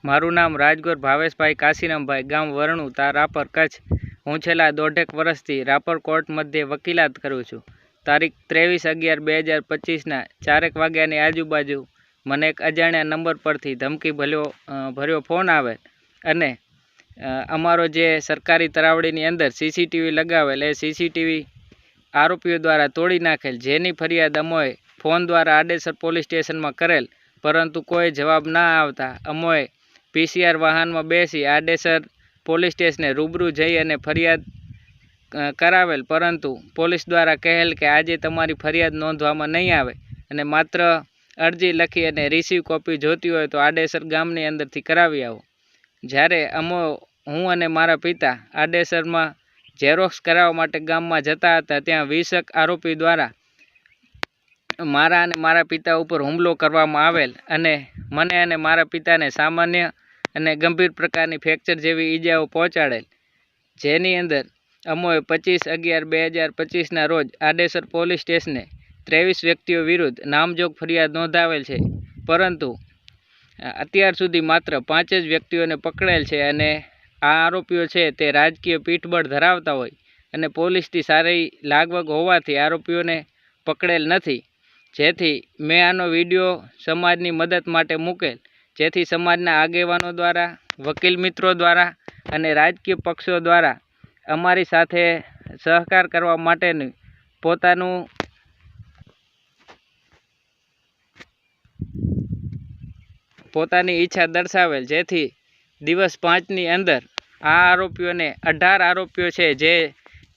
મારું નામ રાજગોર ભાવેશભાઈ કાશીરામભાઈ, ગામ વરણું, તા રાપર, કચ્છ. હું છેલ્લા 1.5 વર્ષથી રાપર કોર્ટ મધ્યે વકીલાત કરું છું. તારીખ 23/11/2025ના 4 વાગ્યાની આજુબાજુ મને એક અજાણ્યા નંબર પરથી ધમકી ભર્યો ફોન આવેલ અને અમારો જે સરકારી તરાવડીની અંદર સીસીટીવી લગાવેલ એ સીસીટીવી આરોપીઓ દ્વારા તોડી નાખેલ, જેની ફરિયાદ અમોએ ફોન દ્વારા આડેસર પોલીસ સ્ટેશનમાં કરેલ, પરંતુ કોઈ જવાબ ના આવતા અમોએ પીસીઆર વાહનમાં બેસી આડેસર પોલીસ સ્ટેશને રૂબરૂ જઈ અને ફરિયાદ કરાવેલ, પરંતુ પોલીસ દ્વારા કહેલ કે આજે તમારી ફરિયાદ નોંધવામાં નહીં આવે અને માત્ર અરજી લખી અને રિસીવ કોપી જોતી હોય તો આડેસર ગામની અંદરથી કરાવી આવો. જ્યારે હું અને મારા પિતા આડેસરમાં ઝેરોક્સ કરાવવા માટે ગામમાં જતા હતા, ત્યાં 20 આરોપી દ્વારા મારા અને મારા પિતા ઉપર હુમલો કરવામાં આવેલ અને મને અને મારા પિતાને સામાન્ય અને ગંભીર પ્રકારની ફ્રેક્ચર જેવી ઈજાઓ પહોંચાડેલ, જેની અંદર અમોએ 25/11/2025ના રોજ આડેસર પોલીસ સ્ટેશને 23 વ્યક્તિઓ વિરુદ્ધ નામજોગ ફરિયાદ નોંધાવેલ છે, પરંતુ અત્યાર સુધી માત્ર 5 જ વ્યક્તિઓને પકડેલ છે અને આ આરોપીઓ છે તે રાજકીય પીઠબળ ધરાવતા હોય અને પોલીસથી સારી લાગવગ હોવાથી આરોપીઓને પકડેલ નથી. જેથી મેં આનો વિડીયો સમાજની મદદ માટે મૂકેલ, જેથી સમાજના આગેવાનો દ્વારા, વકીલ મિત્રો દ્વારા અને રાજકીય પક્ષો દ્વારા અમારી સાથે સહકાર કરવા માટેની પોતાની ઈચ્છા દર્શાવેલ, જેથી દિવસ 5ની અંદર આ આરોપીઓને 18 આરોપીઓ છે જે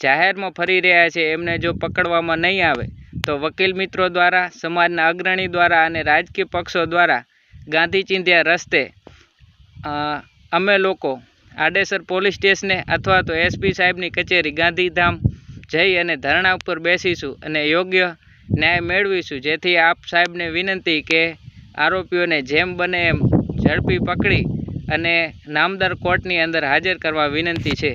જાહેરમાં ફરી રહ્યા છે, એમને જો પકડવામાં નહીં આવે તો વકીલ મિત્રો દ્વારા, સમાજના અગ્રણી દ્વારા અને રાજકીય પક્ષો દ્વારા ગાંધી ચિંધ્યા રસ્તે અમે લોકો આડેસર પોલીસ સ્ટેશને અથવા તો એસપી સાહેબની કચેરી ગાંધીધામ જઈ અને ધરણા ઉપર બેસીશું અને યોગ્ય ન્યાય મેળવીશું. જેથી આપ સાહેબને વિનંતી કે આરોપીઓને જેમ બને એમ ઝડપી પકડી અને નામદાર કોર્ટની અંદર હાજર કરવા વિનંતી છે.